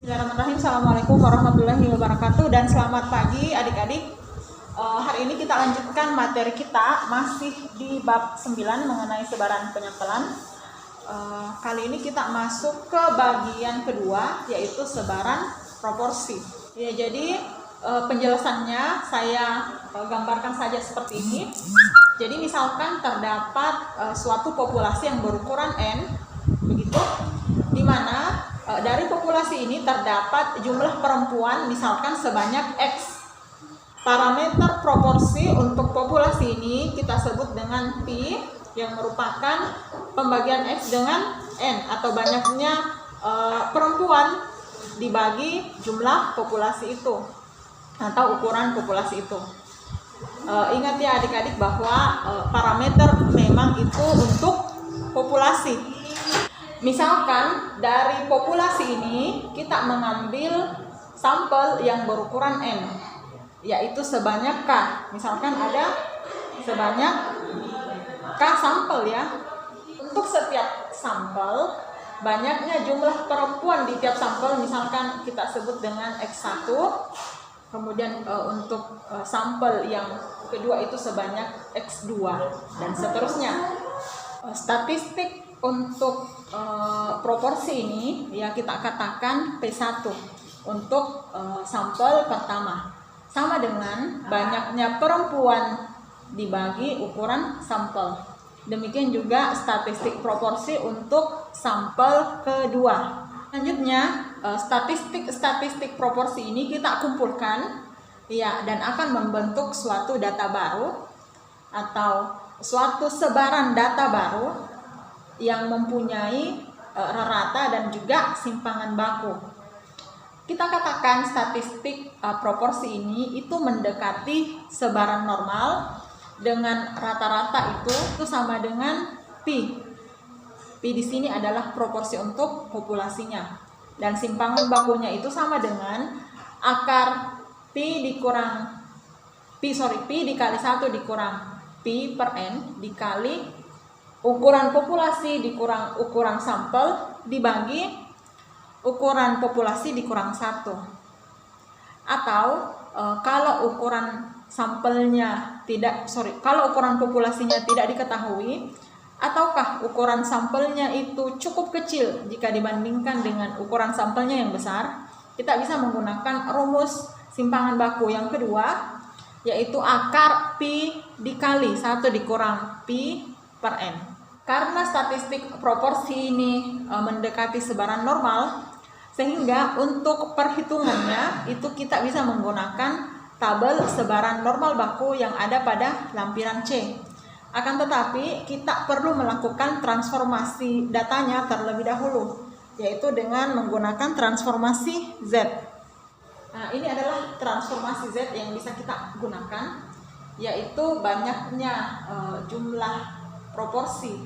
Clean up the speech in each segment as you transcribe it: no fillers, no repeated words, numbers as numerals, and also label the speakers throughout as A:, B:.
A: Bismillahirrahmanirrahim. Assalamualaikum warahmatullahi wabarakatuh dan selamat pagi adik-adik. Hari ini kita lanjutkan materi kita masih di bab 9 mengenai sebaran penyampelan. Kali ini kita masuk ke bagian kedua, yaitu sebaran proporsi. Ya, jadi penjelasannya saya gambarkan saja seperti ini. Jadi misalkan terdapat suatu populasi yang berukuran N, begitu, di mana dari populasi ini terdapat jumlah perempuan misalkan sebanyak X. Parameter proporsi untuk populasi ini kita sebut dengan Pi, yang merupakan pembagian X dengan N, atau banyaknya perempuan dibagi jumlah populasi itu atau ukuran populasi itu. Ingat ya adik-adik bahwa parameter memang itu untuk populasi. Misalkan dari populasi ini kita mengambil sampel yang berukuran N, yaitu sebanyak K. Misalkan ada sebanyak K sampel ya. Untuk setiap sampel, banyaknya jumlah perempuan di tiap sampel, misalkan kita sebut dengan X1. Kemudian untuk sampel yang kedua itu sebanyak X2 dan seterusnya. Statistik untuk proporsi ini ya kita katakan P1 untuk sampel pertama, sama dengan banyaknya perempuan dibagi ukuran sampel. Demikian juga statistik proporsi untuk sampel kedua. Selanjutnya statistik proporsi ini kita kumpulkan ya, dan akan membentuk suatu data baru atau suatu sebaran data baru yang mempunyai rata dan juga simpangan baku. Kita katakan statistik proporsi ini itu mendekati sebaran normal dengan rata-rata itu sama dengan Pi. Pi di sini adalah proporsi untuk populasinya, dan simpangan bakunya itu sama dengan akar Pi dikali 1 dikurang Pi per N dikali ukuran populasi dikurang ukuran sampel ukuran populasi dikurang 1. Atau kalau ukuran ukuran populasinya tidak diketahui, ataukah ukuran sampelnya itu cukup kecil jika dibandingkan dengan ukuran sampelnya yang besar, kita bisa menggunakan rumus simpangan baku yang kedua, yaitu akar Pi dikali 1 dikurang Pi per N. Karena statistik proporsi ini mendekati sebaran normal, sehingga untuk perhitungannya itu kita bisa menggunakan tabel sebaran normal baku yang ada pada lampiran C. Akan tetapi kita perlu melakukan transformasi datanya terlebih dahulu, yaitu dengan menggunakan transformasi Z. Nah, ini adalah transformasi Z yang bisa kita gunakan, yaitu banyaknya jumlah proporsi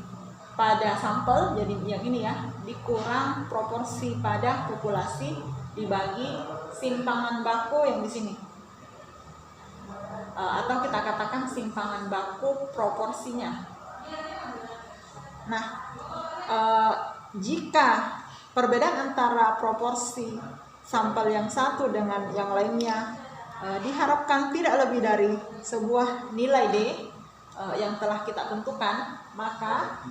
A: pada sampel, jadi yang ini ya, dikurang proporsi pada populasi dibagi simpangan baku yang di sini, atau kita katakan simpangan baku proporsinya. Nah, jika perbedaan antara proporsi sampel yang satu dengan yang lainnya diharapkan tidak lebih dari sebuah nilai D yang telah kita tentukan, maka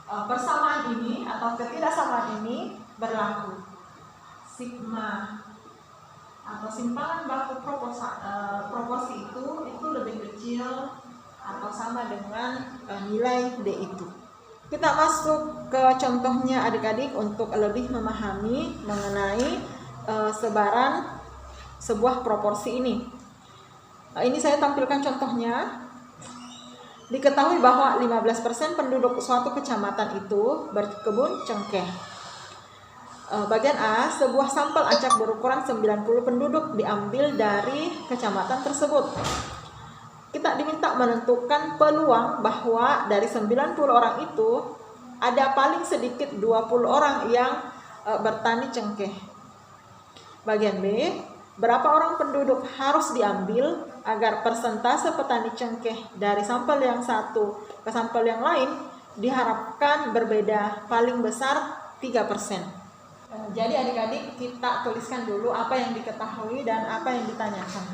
A: persamaan ini atau ketidaksamaan ini berlaku. Sigma atau simpangan baku proporsi itu lebih kecil atau sama dengan nilai D itu. Kita masuk ke contohnya adik-adik untuk lebih memahami mengenai sebaran sebuah proporsi ini. Ini saya tampilkan contohnya. Diketahui bahwa 15% penduduk suatu kecamatan itu berkebun cengkeh. Bagian A, sebuah sampel acak berukuran 90 penduduk diambil dari kecamatan tersebut. Kita diminta menentukan peluang bahwa dari 90 orang itu ada paling sedikit 20 orang yang bertani cengkeh. Bagian B, berapa orang penduduk harus diambil agar persentase petani cengkeh dari sampel yang satu ke sampel yang lain diharapkan berbeda paling besar 3%. Jadi adik-adik kita tuliskan dulu apa yang diketahui dan apa yang ditanyakan.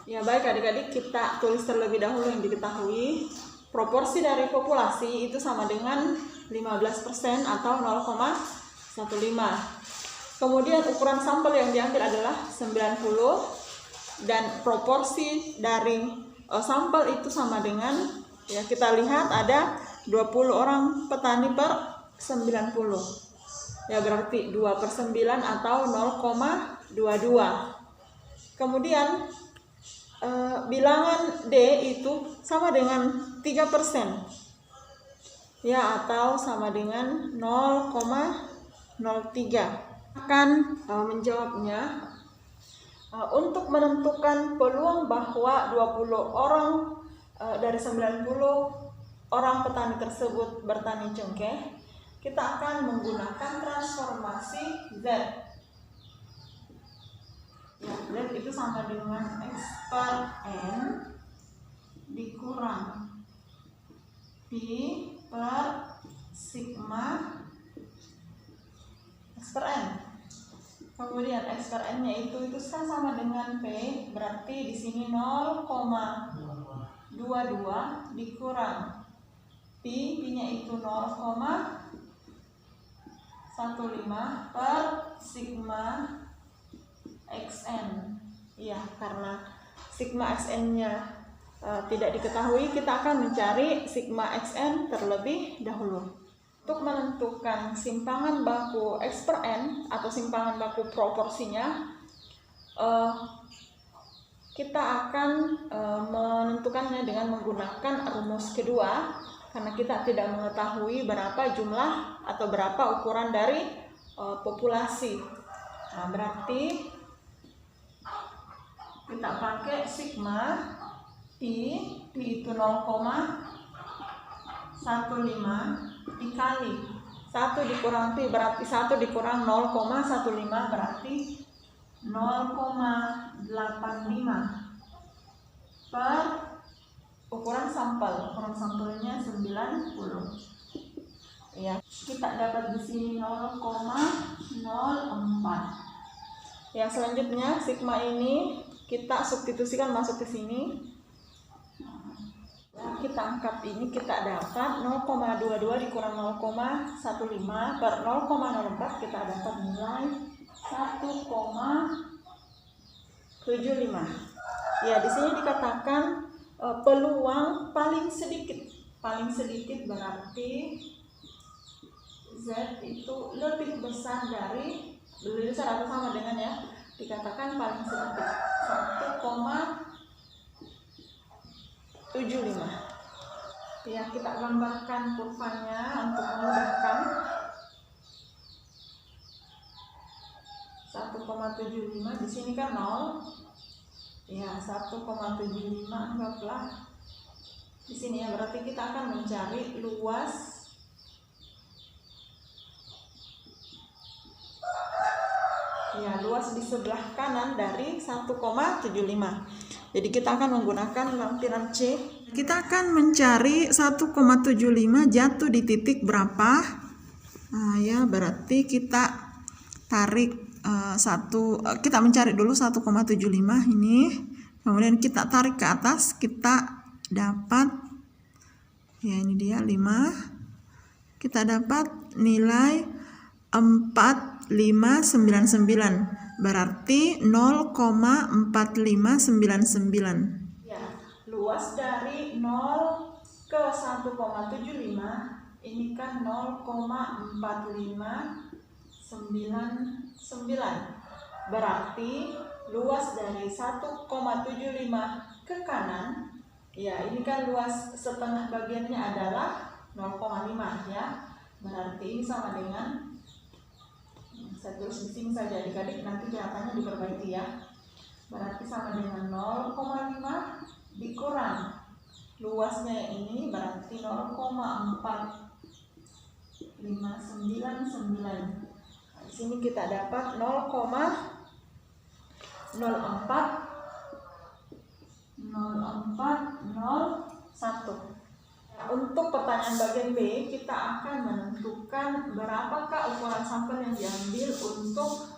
A: Ya baik adik-adik, kita tulis terlebih dahulu yang diketahui. Proporsi dari populasi itu sama dengan 15% atau 0,15. Kemudian ukuran sampel yang diambil adalah 90 dan proporsi dari sampel itu sama dengan, ya kita lihat ada 20 orang petani per 90. Ya berarti 2/9 atau 0,22. Kemudian bilangan D itu sama dengan 3%. Ya atau sama dengan 0,03. Akan menjawabnya untuk menentukan peluang bahwa 20 orang dari 90 orang petani tersebut bertani cengkeh, kita akan menggunakan transformasi Z. Ya, Z itu sama dengan X per N dikurang P per sigma X per N. Kemudian X per N nya itu kan sama dengan P, berarti di sini 0,22 dikurang P nya itu 0,15 per sigma XN. Ya, karena sigma XN nya tidak diketahui, kita akan mencari sigma XN terlebih dahulu. Untuk menentukan simpangan baku X per N atau simpangan baku proporsinya, kita akan menentukannya dengan menggunakan rumus kedua, karena kita tidak mengetahui berapa jumlah atau berapa ukuran dari populasi. Nah, berarti kita pakai sigma P itu 0,15 dikali 1 dikurang P, berarti 1 dikurang 0,15 berarti 0,85 per ukuran sampel. Ukuran sampelnya 90. Ya, kita dapat di sini 0,04. Ya, selanjutnya sigma ini kita substitusikan masuk ke sini. Nah, kita angkat ini, kita dapat 0,22 dikurang 0,15 per 0,04, kita dapat nilai 1,75. Ya, di sini dikatakan peluang paling sedikit. Paling sedikit berarti Z itu lebih besar dari, lebih besar atau sama dengan, ya, dikatakan paling sedikit 1,75. Ya, kita gambarkan kurvanya untuk memudahkan. 1,75 di sini kan 0. Ya, 1,75 anggaplah di sini, ya, berarti kita akan mencari luas luas di sebelah kanan dari 1,75. Jadi kita akan menggunakan lampiran C. Kita akan mencari 1,75 jatuh di titik berapa? Nah, ya, berarti kita tarik kita mencari dulu 1,75 ini. Kemudian kita tarik ke atas, kita dapat, ya ini dia 5. Kita dapat nilai 4599. Berarti 0,4599. Ya, luas dari 0 ke 1,75 ini kan 0,4599. Berarti luas dari 1,75 ke kanan, ya ini kan luas setengah bagiannya adalah 0,5, ya. Berarti ini sama dengan, saya tulis di sini saja adik-adik, nanti kelihatannya diperbaiki, ya. Berarti sama dengan 0,5 dikurang luasnya ini, berarti 0,4599. Nah, di sini kita dapat 0,0401. Untuk pertanyaan bagian B, kita akan menentukan berapakah ukuran sampel yang diambil untuk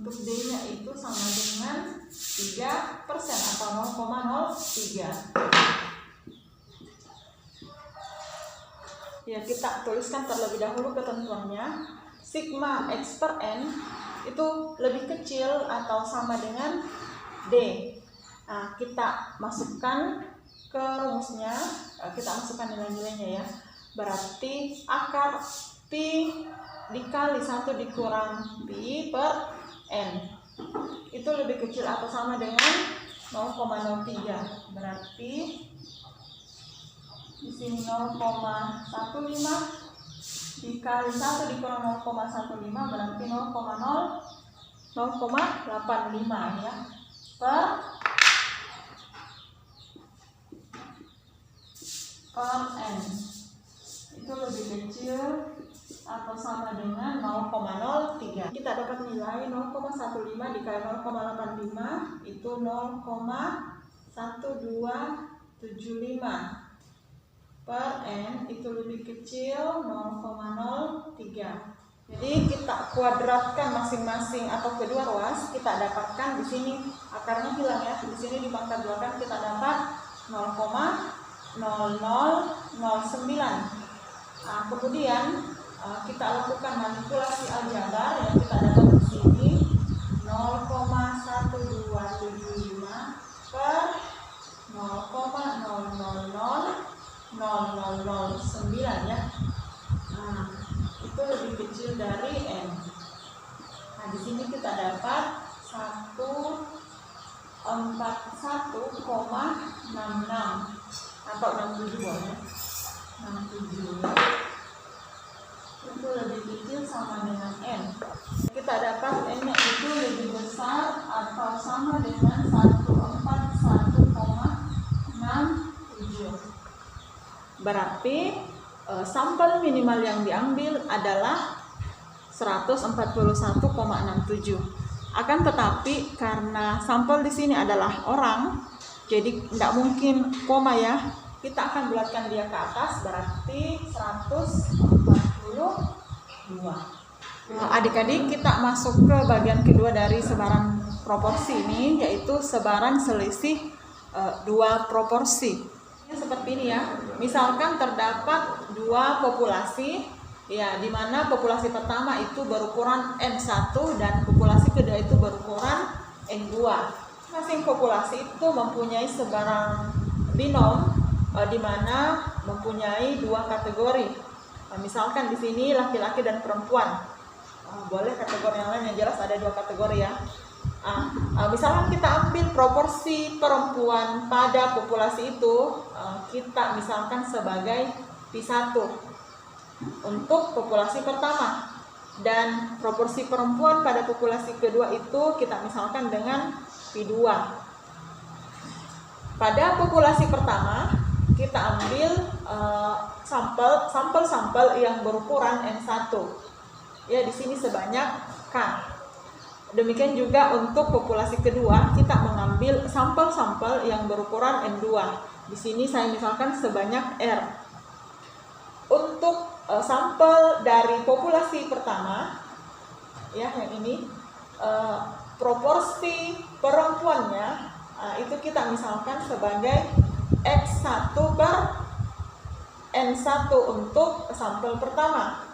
A: D-nya itu sama dengan 3% atau 0,03. Ya, kita tuliskan terlebih dahulu ketentuannya. Sigma X per N itu lebih kecil atau sama dengan D. Nah, kita masukkan ke rumusnya, kita masukkan nilai-nilainya ya. Berarti akar pi dikali 1 dikurang pi per N itu lebih kecil atau sama dengan 0,03. Berarti di sini 0,15 dikali 1 dikurang 0,15 berarti 0,85 ya per N itu lebih kecil atau sama dengan 0,03. Kita dapat nilai 0,15 dikali 0,85 itu 0,1275 per N itu lebih kecil 0,03. Jadi kita kuadratkan masing-masing atau kedua ruas, kita dapatkan di sini akarnya hilang ya. Di sini dipangkat duakan kita dapat 0,0009. Nah, kemudian kita lakukan manipulasi aljabar yang kita dapat di sini 0,1275 per 0,000009 ya. Nah, itu lebih kecil dari N. Nah, di sini kita dapat 141,66 atau 67 boleh. 67 itu lebih kecil sama dengan N. Kita dapat N itu lebih besar atau sama dengan 141,67. Berarti sampel minimal yang diambil adalah 141,67. Akan tetapi karena sampel di sini adalah orang, jadi tidak mungkin koma ya. Kita akan bulatkan dia ke atas, berarti 142. Adik-adik, kita masuk ke bagian kedua dari sebaran proporsi ini, yaitu sebaran selisih dua proporsi. Seperti ini ya. Misalkan terdapat dua populasi, ya, di mana populasi pertama itu berukuran N1 dan populasi kedua itu berukuran N2. Masing populasi itu mempunyai sebaran binom di mana mempunyai dua kategori. Misalkan di sini laki-laki dan perempuan. Boleh kategori yang lain, yang jelas ada dua kategori ya. Misalkan kita ambil proporsi perempuan pada populasi itu, kita misalkan sebagai P1 untuk populasi pertama, dan proporsi perempuan pada populasi kedua itu kita misalkan dengan P2. Pada populasi pertama kita ambil sampel yang berukuran N1. Ya, di sini sebanyak K. Demikian juga untuk populasi kedua kita mengambil sampel yang berukuran N2. Di sini saya misalkan sebanyak R. Untuk sampel dari populasi pertama, ya yang ini, proporsi perempuannya itu kita misalkan sebagai X1 per N1 untuk sampel pertama,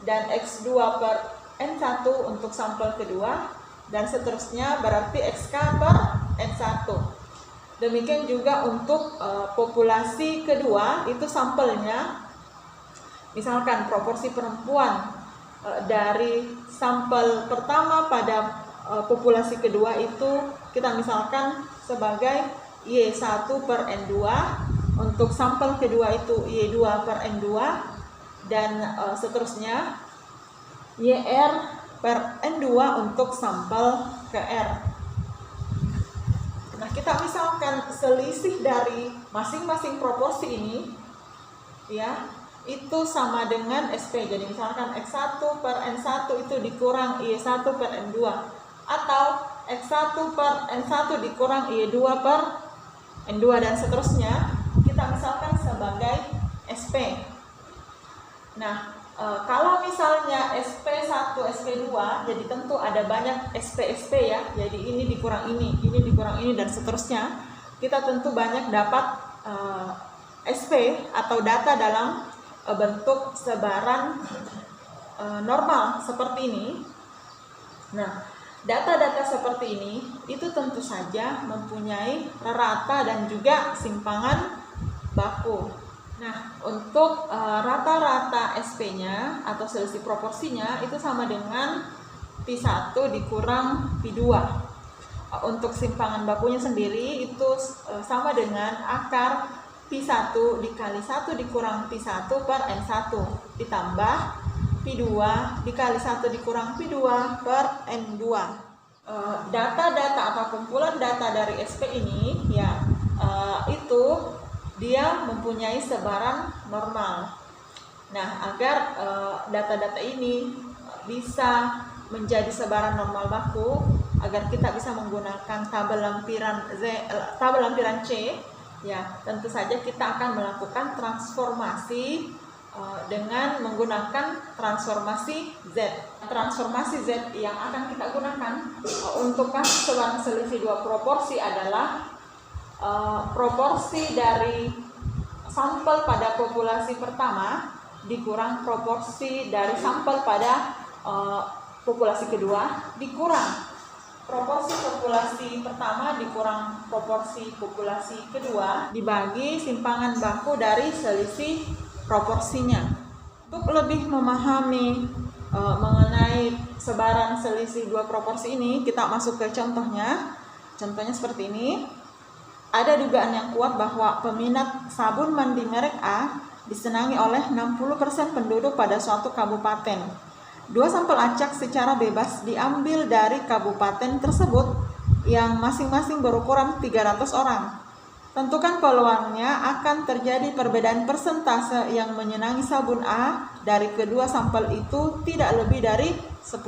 A: dan X2 per N1 untuk sampel kedua, dan seterusnya, berarti XK per N1. Demikian juga untuk populasi kedua, itu sampelnya misalkan proporsi perempuan dari sampel pertama pada populasi kedua itu kita misalkan sebagai Y1 per N2, untuk sampel kedua itu Y2 per N2, dan seterusnya YR per N2 untuk sampel ke R. Nah, kita misalkan selisih dari masing-masing proporsi ini ya, itu sama dengan SP. Jadi misalkan X1 per N1 itu dikurang Y1 per N2, atau X1 per N1 dikurang Y2 per N2, dan seterusnya. Kita misalkan sebagai SP. Nah, kalau misalnya SP1, SP2, jadi tentu ada banyak SP ya. Jadi ini dikurang ini dikurang ini, dan seterusnya. Kita tentu banyak dapat SP atau data dalam bentuk sebaran normal seperti ini. Nah, data-data seperti ini itu tentu saja mempunyai rata dan juga simpangan baku. Nah, untuk rata-rata SP-nya atau selisih proporsinya itu sama dengan Pi1 dikurang Pi2. Untuk simpangan bakunya sendiri itu sama dengan akar Pi1 dikali 1 dikurang Pi1 per N1 ditambah Pi2 dikali 1 dikurang Pi2 per N2. Data-data atau kumpulan data dari SP ini ya itu dia mempunyai sebaran normal. Nah, agar data-data ini bisa menjadi sebaran normal baku, agar kita bisa menggunakan tabel lampiran C, ya tentu saja kita akan melakukan transformasi dengan menggunakan transformasi Z. Transformasi Z yang akan kita gunakan untuk kasus sebaran selisih dua proporsi adalah proporsi dari sampel pada populasi pertama dikurang proporsi dari sampel pada populasi kedua dikurang proporsi populasi pertama dikurang proporsi populasi kedua dibagi simpangan baku dari selisih proporsinya. Untuk lebih memahami mengenai sebaran selisih dua proporsi ini, kita masuk ke contohnya. Contohnya seperti ini. Ada dugaan yang kuat bahwa peminat sabun mandi merek A disenangi oleh 60% penduduk pada suatu kabupaten. Dua sampel acak secara bebas diambil dari kabupaten tersebut yang masing-masing berukuran 300 orang. Tentukan peluangnya akan terjadi perbedaan persentase yang menyenangi sabun A dari kedua sampel itu tidak lebih dari 10%.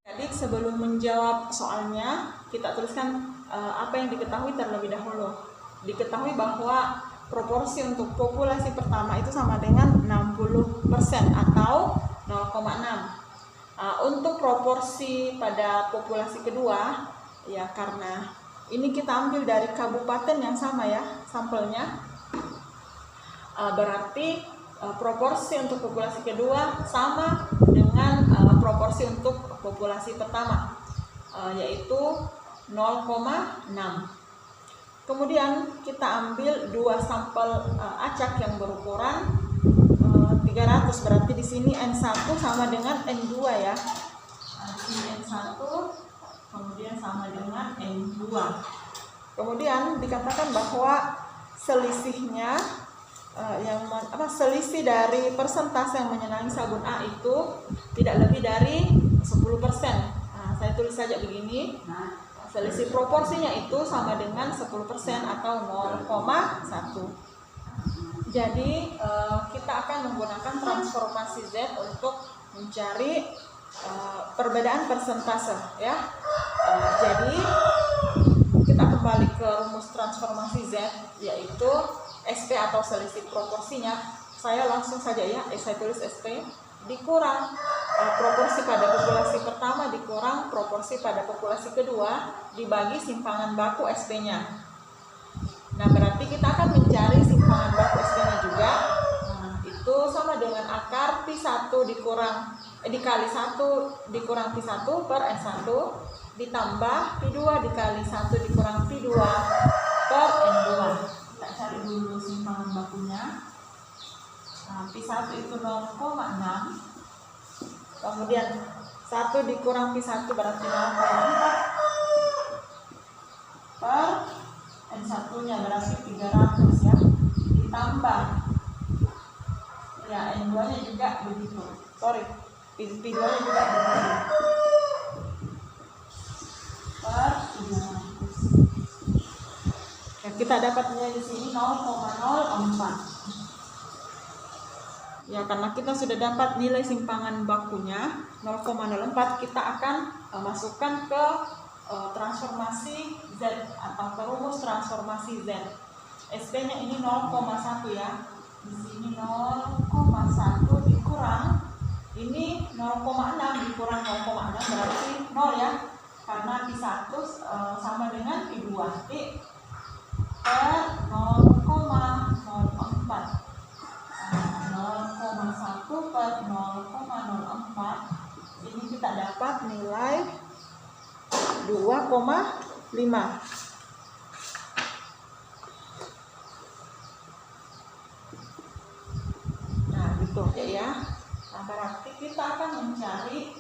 A: Jadi sebelum menjawab soalnya, kita tuliskan apa yang diketahui terlebih dahulu. Diketahui bahwa proporsi untuk populasi pertama itu sama dengan 60% atau 0,6. Untuk proporsi pada populasi kedua, ya karena ini kita ambil dari kabupaten yang sama ya sampelnya, berarti proporsi untuk populasi kedua sama dengan proporsi untuk populasi pertama, yaitu 0,6. Kemudian kita ambil dua sampel acak yang berukuran 300, berarti di sini N1 sama dengan N2 ya. Di sini N1 kemudian sama dengan N2. Kemudian dikatakan bahwa selisihnya selisih dari persentase yang menyenangi sabun A itu tidak lebih dari 10%. Nah, saya tulis saja begini. Selisih proporsinya itu sama dengan 10% atau 0,1. Jadi kita akan menggunakan transformasi Z untuk mencari perbedaan persentase ya. Jadi kita kembali ke rumus transformasi Z, yaitu SP atau selisih proporsinya. Saya langsung saja ya, saya tulis SP dikurang proporsi pada populasi pertama dikurang proporsi pada populasi kedua dibagi simpangan baku SP-nya. Nah, berarti kita akan mencari simpangan baku SP-nya juga. Nah, itu sama dengan akar Pi1 dikali 1 dikurang Pi1 per S1 ditambah Pi2 dikali 1 dikurang Pi2 per N2. Kita cari dulu simpangan bakunya. Nah, Pi1 itu 0,6. Kemudian 1 dikurang Pi1 berarti 0,4 per N1-nya berarti 300 ya. Ditambah ya N2-nya juga begitu. Pi2-nya juga begitu. Per 300. Ya, kita dapatnya di sini 0,04. Ya, karena kita sudah dapat nilai simpangan bakunya 0,04, kita akan masukkan ke transformasi Z atau ke rumus transformasi Z. SP-nya ini 0,1 ya. Di sini 0,1 dikurang ini 0,6 dikurang 0,6 berarti 0 ya. Karena Q1 sama dengan Q2. Jadi per 0,04. 0,1 per 0,04 ini kita dapat nilai 2,5. Nah gitu ya. Nah berarti kita akan mencari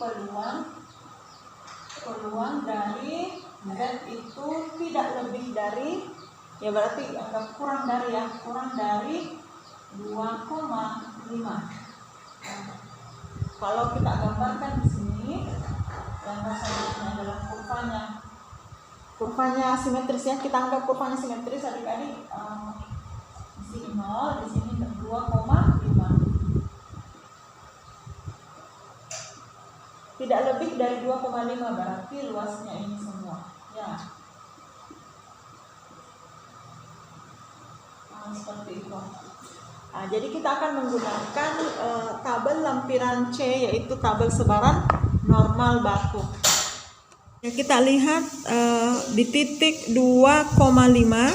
A: peluang dari Z itu tidak lebih dari, ya berarti anggap kurang dari 2,5. Kalau kita gambarkan di sini, gambar selanjutnya adalah kurvanya simetris ya. Kita anggap kurvanya simetris adik-adik. Di sini 0, di sini 2,5. Tidak lebih dari 2,5 berarti luasnya ini semua ya. Seperti itu. Nah, jadi kita akan menggunakan tabel lampiran C, yaitu tabel sebaran normal baku. Ya, kita lihat di titik 2,5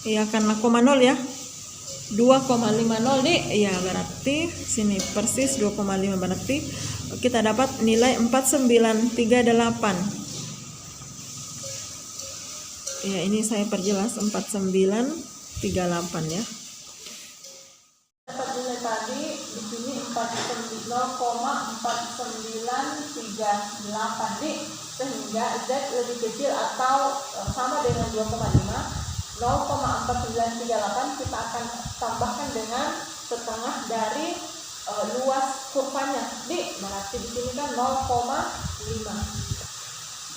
A: ya, karena 0 ya, 2,50 nih ya, berarti sini persis 2,5 berarti kita dapat nilai 4938 ya. Ini saya perjelas 4938 ya. Dapat nilai tadi di sini 0,4938 nih, sehingga Z lebih kecil atau sama dengan 2,5. 0,4938 kita akan tambahkan dengan setengah dari luas kurvanya. Berarti di sini kan 0,5.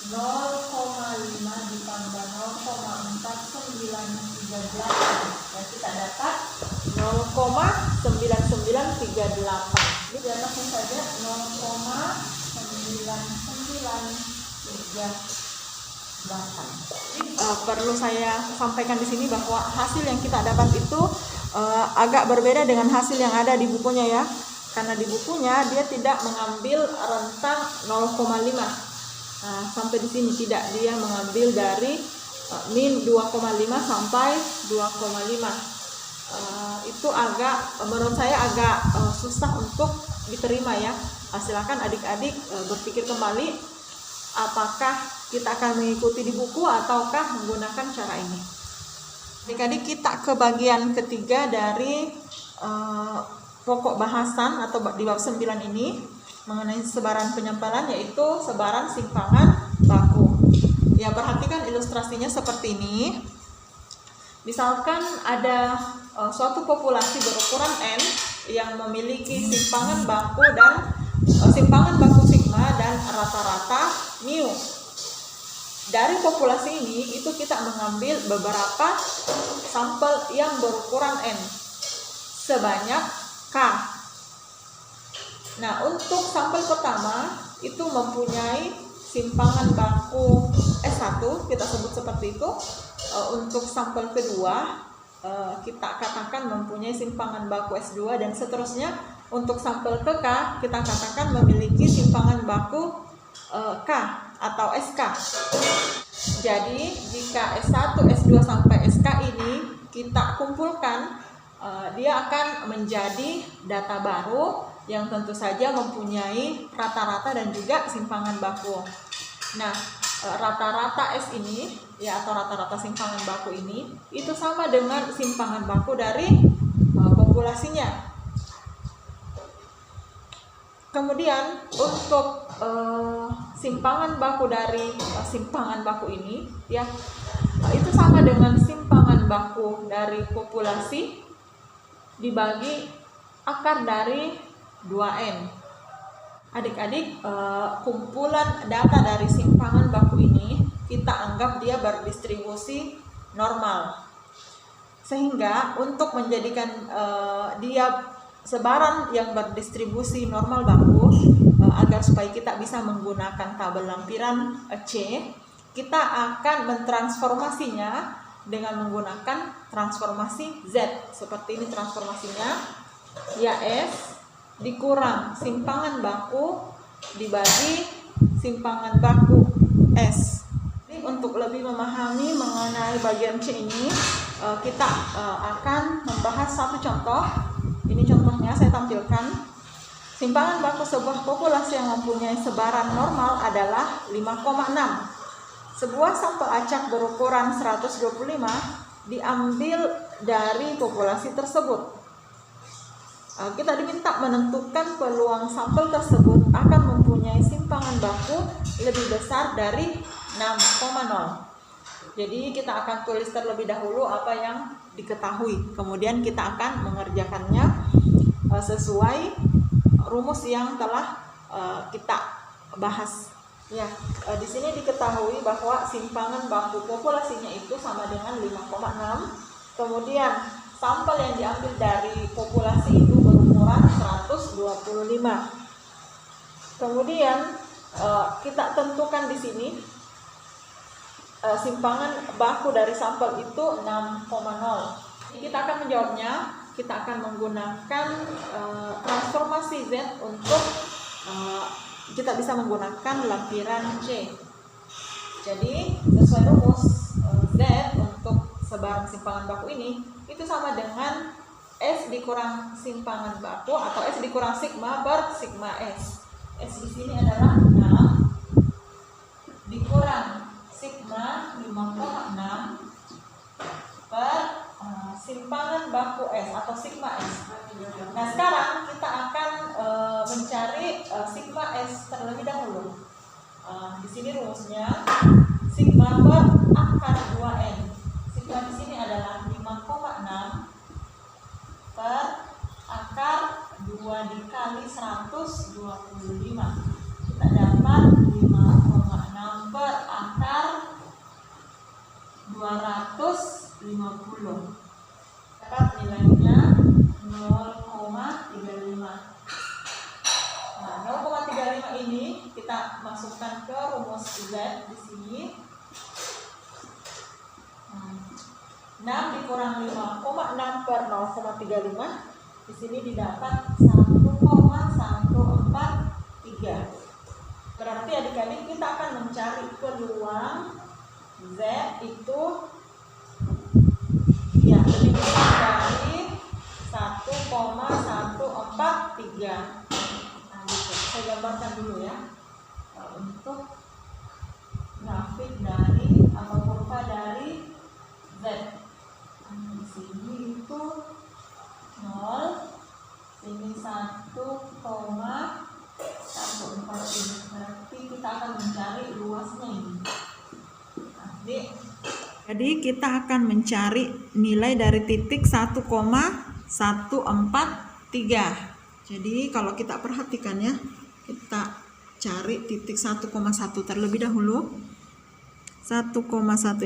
A: 0,5 ditambah 0,4938 ya, kita dapat 0,9938. Ini diatasnya saja 0,9938. Perlu saya sampaikan di sini bahwa hasil yang kita dapat itu agak berbeda dengan hasil yang ada di bukunya ya. Karena di bukunya dia tidak mengambil rentang 0,5. Nah, sampai di sini tidak, dia mengambil dari min 2,5 sampai 2,5. Itu agak, menurut saya agak susah untuk diterima ya. Silakan adik-adik berpikir kembali, apakah kita akan mengikuti di buku ataukah menggunakan cara ini. Adik-adik, kita ke bagian ketiga dari pokok bahasan atau di bab 9 ini mengenai sebaran penyempalan, yaitu sebaran simpangan baku. Ya, perhatikan ilustrasinya seperti ini. Misalkan ada suatu populasi berukuran N yang memiliki simpangan baku dan simpangan baku sigma dan rata-rata mu. Dari populasi ini itu kita mengambil beberapa sampel yang berukuran N sebanyak K. Nah, untuk sampel pertama itu mempunyai simpangan baku S1, kita sebut seperti itu. Untuk sampel kedua kita katakan mempunyai simpangan baku S2 dan seterusnya. Untuk sampel ke K kita katakan memiliki simpangan baku K atau SK. Jadi jika S1, S2 sampai SK ini kita kumpulkan, dia akan menjadi data baru yang tentu saja mempunyai rata-rata dan juga simpangan baku. Nah, rata-rata S ini ya, atau rata-rata simpangan baku ini itu sama dengan simpangan baku dari populasinya. Kemudian untuk simpangan baku dari simpangan baku ini ya, itu sama dengan simpangan baku dari populasi dibagi akar dari 2N. Adik-adik, kumpulan data dari simpangan baku ini kita anggap dia berdistribusi normal. Sehingga untuk menjadikan dia sebaran yang berdistribusi normal baku, agar supaya kita bisa menggunakan tabel lampiran C, kita akan mentransformasinya dengan menggunakan transformasi Z. Seperti ini transformasinya, ya S dikurang simpangan baku dibagi simpangan baku S. Jadi untuk lebih memahami mengenai bagian C ini, kita akan membahas satu contoh. Ini contohnya saya tampilkan. Simpangan baku sebuah populasi yang mempunyai sebaran normal adalah 5,6. Sebuah sampel acak berukuran 125 diambil dari populasi tersebut. Kita diminta menentukan peluang sampel tersebut akan mempunyai simpangan baku lebih besar dari 6,0. Jadi kita akan tulis terlebih dahulu apa yang diketahui. Kemudian kita akan mengerjakannya sesuai rumus yang telah kita bahas. Ya, di sini diketahui bahwa simpangan baku populasinya itu sama dengan 5,6. Kemudian sampel yang diambil dari populasi itu berukuran 125. Kemudian kita tentukan di sini simpangan baku dari sampel itu 6,0. Kita akan menjawabnya. Kita akan menggunakan transformasi Z untuk kita bisa menggunakan lampiran C. Jadi sesuai rumus Z untuk sebaran simpangan baku ini itu sama dengan S dikurang simpangan baku atau S dikurang sigma per sigma S. S di sini adalah 6 dikurang sigma 5,6 per simpangan baku S atau sigma S. Nah, sekarang kita akan mencari sigma S terlebih dahulu. Di sini rumusnya sigma per akar 2N. Sigma di sini adalah 5,6 per akar 2 dikali 125. Kita dapat 5,6 per akar 250. Dapat nilainya 0,35. Nah, 0,35 ini kita masukkan ke rumus Z di sini. 6 dikurang 5,6 per 0,35. Di sini didapat 1,143. Berarti adik-adik kita akan mencari peluang Z itu ya lebih besar dari 1,143. Nah, gitu. Saya gambarkan dulu ya untuk grafik dari atau kurva dari Z. Di sini itu 0, sini 1,14 ini. Berarti kita akan mencari luasnya ini. Jadi kita akan mencari nilai dari titik 1,143. Jadi kalau kita perhatikan ya, kita cari titik 1,1 terlebih dahulu. 1,1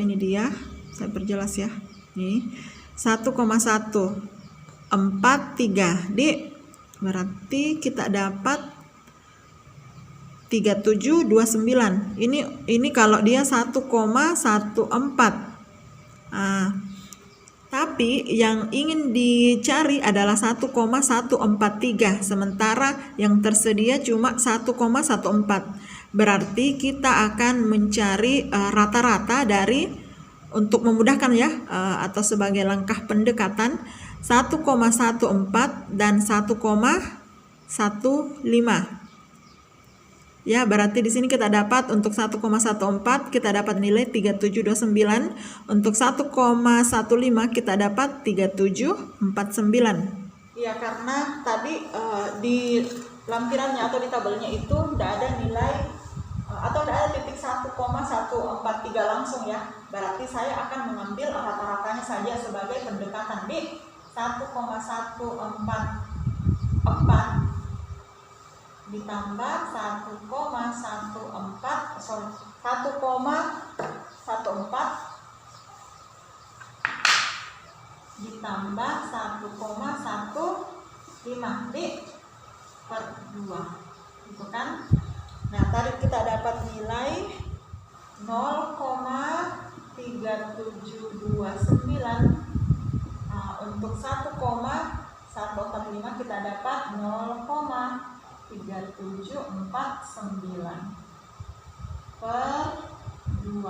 A: ini dia, saya perjelas ya. Nih, 1,143. Berarti kita dapat 3729. Ini kalau dia 1,14. Tapi yang ingin dicari adalah 1,143, sementara yang tersedia cuma 1,14. Berarti kita akan mencari rata-rata dari, untuk memudahkan ya, atau sebagai langkah pendekatan, 1,14 dan 1,15. Ya, berarti di sini kita dapat untuk 1,14 kita dapat nilai 3729, untuk 1,15 kita dapat 3749. Ya, karena tadi di lampirannya atau di tabelnya itu tidak ada nilai atau tidak ada titik 1,143 langsung ya. Berarti saya akan mengambil rata-ratanya saja sebagai pendekatan. Di 1,144 ditambah 1,14 ditambah 1,15 per 2 gitu kan. Nah, tadi kita dapat nilai 0,35. Untuk 1,145 kita dapat 0,3749 per 2.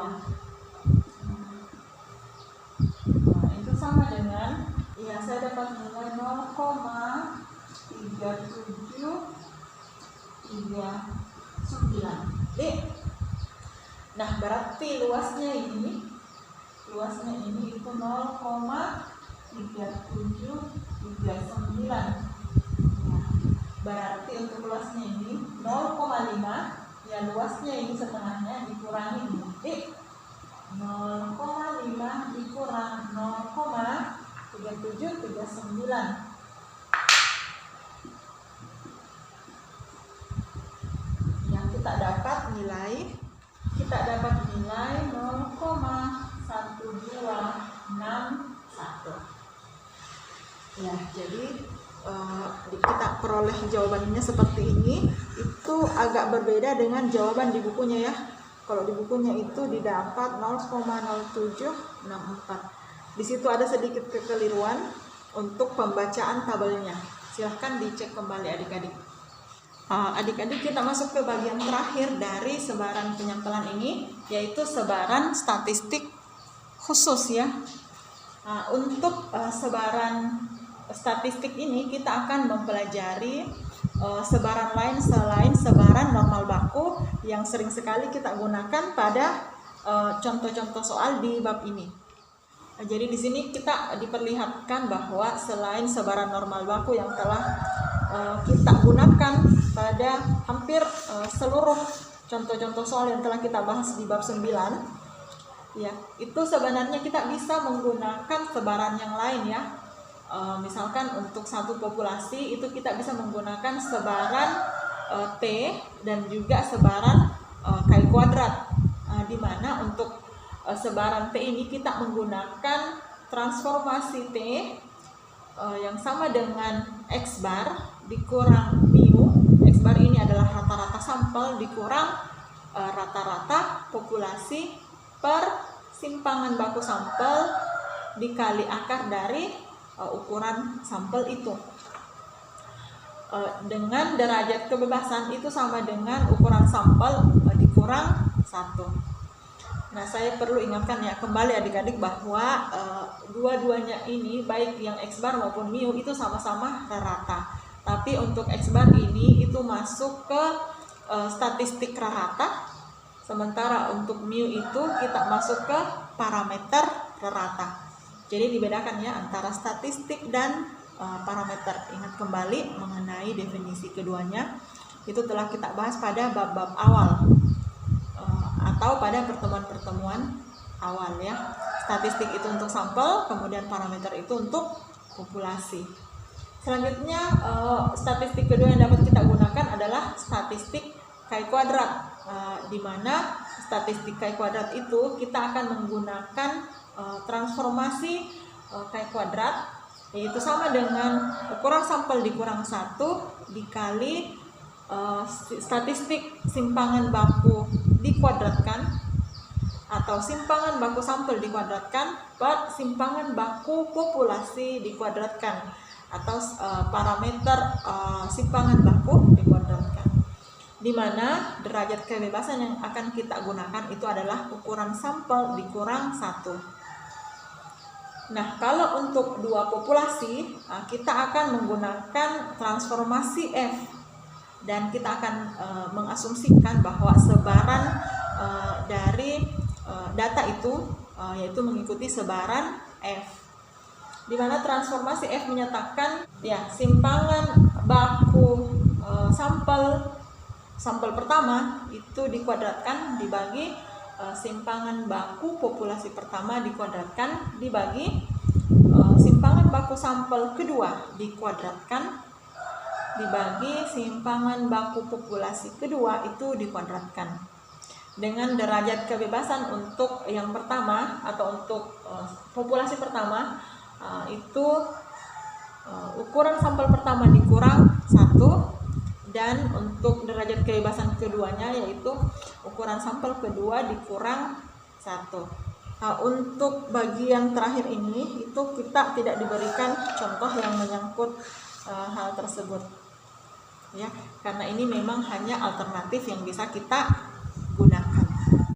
A: Nah, itu sama dengan, ya saya dapat nilai 0,3739. Nah, berarti luasnya ini itu 0,3739. Nah, berarti untuk luasnya ini 0,5, ya luasnya ini setengahnya dikurangi ini. 0,5 dikurang 0,3739. Yang kita dapat nilai 0,1261. Ya, jadi kita peroleh jawabannya seperti ini. Itu agak berbeda dengan jawaban di bukunya ya. Kalau di bukunya itu didapat 0,0764. Di situ ada sedikit kekeliruan untuk pembacaan tabelnya. Silahkan dicek kembali adik-adik. Adik-adik, kita masuk ke bagian terakhir dari sebaran penyampelan ini, yaitu sebaran statistik khusus ya. Untuk sebaran statistik ini kita akan mempelajari sebaran lain selain sebaran normal baku yang sering sekali kita gunakan pada contoh-contoh soal di bab ini. Jadi di sini kita diperlihatkan bahwa selain sebaran normal baku yang telah kita gunakan pada hampir seluruh contoh-contoh soal yang telah kita bahas di bab 9, ya, itu sebenarnya kita bisa menggunakan sebaran yang lain ya. Misalkan untuk satu populasi itu kita bisa menggunakan sebaran T dan juga sebaran Ki kuadrat, di mana untuk sebaran T ini kita menggunakan transformasi T yang sama dengan X bar dikurang mu. X bar ini adalah rata-rata sampel dikurang rata-rata populasi per simpangan baku sampel dikali akar dari ukuran sampel itu. Dengan derajat kebebasan itu sama dengan ukuran sampel dikurang 1. Nah, saya perlu ingatkan ya kembali adik-adik bahwa dua-duanya ini baik yang X bar maupun mu itu sama-sama rata. Tapi untuk X bar ini itu masuk ke statistik rata, sementara untuk mu itu kita masuk ke parameter rata. Jadi dibedakan ya antara statistik dan parameter. Ingat kembali mengenai definisi keduanya, itu telah kita bahas pada bab-bab awal atau pada pertemuan-pertemuan awal ya. Statistik itu untuk sampel, kemudian parameter itu untuk populasi. Selanjutnya statistik kedua yang dapat kita gunakan adalah statistik Ki kuadrat, di mana statistik Ki kuadrat itu kita akan menggunakan transformasi Ki kuadrat, yaitu sama dengan ukuran sampel dikurang 1 dikali statistik simpangan baku dikuadratkan, atau simpangan baku sampel dikuadratkan per simpangan baku populasi dikuadratkan, atau parameter simpangan baku dikuadratkan, di mana derajat kebebasan yang akan kita gunakan itu adalah ukuran sampel dikurang 1. Nah, kalau untuk dua populasi, kita akan menggunakan transformasi F, dan kita akan mengasumsikan bahwa sebaran dari data itu yaitu mengikuti sebaran F, di mana transformasi F menyatakan ya simpangan baku sampel pertama itu dikuadratkan dibagi simpangan baku populasi pertama dikuadratkan dibagi simpangan baku sampel kedua dikuadratkan dibagi simpangan baku populasi kedua itu dikuadratkan, dengan derajat kebebasan untuk yang pertama atau untuk populasi pertama itu ukuran sampel pertama dikurang 1, dan untuk derajat kebebasan keduanya yaitu ukuran sampel kedua dikurang 1. Untuk bagian terakhir ini itu kita tidak diberikan contoh yang menyangkut hal tersebut ya, karena ini memang hanya alternatif yang bisa kita